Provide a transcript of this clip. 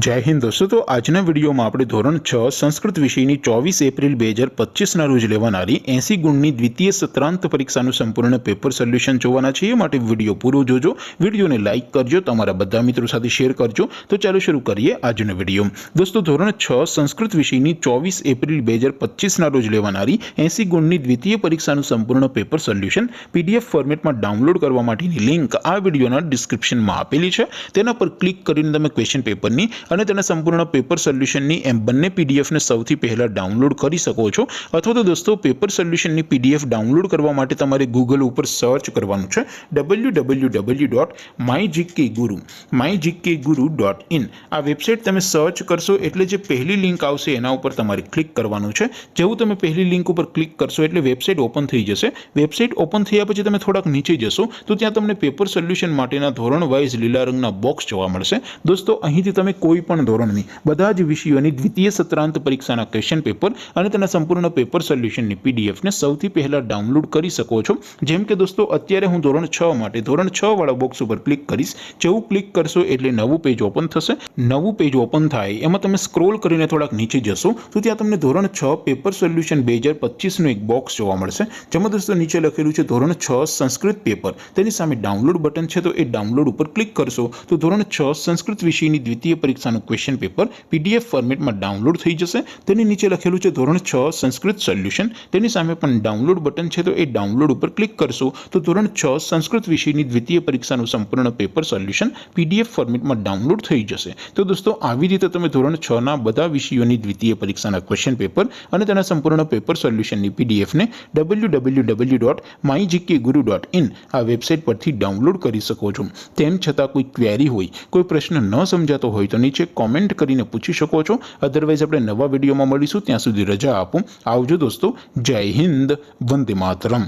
जय हिंद दोस्तों। तो आजना वीडियो में આપણે ધોરણ 6 સંસ્કૃત વિષયની 24 એપ્રિલ 2025 ના રોજ લેવાનારી 80 ગુણની દ્વિતીય સત્રાંત પરીક્ષાનું સંપૂર્ણ પેપર સોલ્યુશન જોવાના છે। એ માટે વિડિયો પૂરો જોજો, વિડિયોને લાઈક કરજો, તમારા બધા મિત્રો સાથે શેર કરજો। તો ચાલો શરૂ કરીએ આજનો વિડિયો। દોસ્તો ધોરણ 6 સંસ્કૃત વિષયની 24 એપ્રિલ 2025 ના રોજ લેવાનારી 80 ગુણની દ્વિતીય પરીક્ષાનું સંપૂર્ણ પેપર સોલ્યુશન પીડીએફ ફોર્મેટમાં ડાઉનલોડ કરવા માટેની લિંક આ વિડિયોના ડિસ્ક્રિપ્શનમાં આપેલી છે। તેના પર ક્લિક કરીને તમે ક્વેશ્ચન પેપરની અને તેના સંપૂર્ણ પેપર સોલ્યુશનની એમ બંને પીડીએફને સૌથી પહેલા ડાઉનલોડ કરી શકો છો। અથવા તો દોસ્તો પેપર સોલ્યુશનની પીડીએફ ડાઉનલોડ કરવા માટે તમારે ગૂગલ ઉપર સર્ચ કરવાનું છે www.mygkguru.in। આ વેબસાઇટ તમે સર્ચ કરશો એટલે જે પહેલી લિંક આવશે એના ઉપર તમારે ક્લિક કરવાનું છે। જેવું તમે પહેલી લિંક ઉપર ક્લિક કરશો એટલે વેબસાઇટ ઓપન થઈ જશે। વેબસાઇટ ઓપન થયા પછી તમે થોડાક નીચે જશો તો ત્યાં તમને પેપર સોલ્યુશન માટેના ધોરણ વાઇઝ લીલા રંગના બોક્સ જોવા મળશે। દોસ્તો અહીંથી તમે કોઈ પણ ધોરણની બધા જ વિષયોની દ્વિતીય સત્રાંત પરીક્ષાના ક્વેશ્ચન પેપર અને તેના સંપૂર્ણ પેપર સોલ્યુશનની પીડીએફને સૌથી પહેલા ડાઉનલોડ કરી શકો છો। જેમ કે દોસ્તો અત્યારે હું ધોરણ 6 માટે ધોરણ 6 વાળા બોક્સ ઉપર ક્લિક કરીશ। જેવું ક્લિક કરશો એટલે નવું પેજ ઓપન થશે। નવું પેજ ઓપન થાય એમાં તમે સ્ક્રોલ કરીને થોડાક નીચે જશો તો ત્યાં તમને ધોરણ 6 પેપર સોલ્યુશન 2025 નું એક બોક્સ જોવા મળશે। જેમાં દોસ્તો નીચે લખેલું છે ધોરણ 6 સંસ્કૃત પેપર। તેની સામે ડાઉનલોડ બટન છે, તો એ ડાઉનલોડ ઉપર ક્લિક કરશો તો ધોરણ 6 સંસ્કૃત વિષયની દ્વિતીય પરીક્ષાનું ક્વેશ્ચન પેપર પીડીએફ ફોર્મેટમાં ડાઉનલોડ થઈ જશે। તેની નીચે લખેલું છે ધોરણ 6 સંસ્કૃત સોલ્યુશન। તેની સામે પણ ડાઉનલોડ બટન છે, તો એ ડાઉનલોડ ઉપર ક્લિક કરશો તો ધોરણ 6 સંસ્કૃત વિષયની દ્વિતીય પરીક્ષાનું સંપૂર્ણ પેપર સોલ્યુશન પીડીએફ ફોર્મેટમાં ડાઉનલોડ થઈ જશે। તો દોસ્તો આવી રીતે તમે ધોરણ 6 ના બધા વિષયોની દ્વિતીય પરીક્ષાના ક્વેશ્ચન પેપર અને તેના સંપૂર્ણ પેપર સોલ્યુશનની પીડીએફને www.mygkguru.in આ વેબસાઇટ પરથી ડાઉનલોડ કરી શકો છો। તેમ છતાં કોઈ ક્વેરી હોય, કોઈ પ્રશ્ન ન સમજાતો હોય તો નીચે કોમેન્ટ કરીને પૂછી શકો છો। અધરવાઇઝ આપણે નવા વિડીયોમાં મળીશું, ત્યાં સુધી રજા આપો। આવજો દોસ્તો। જય હિન્દ, વંદે માતરમ।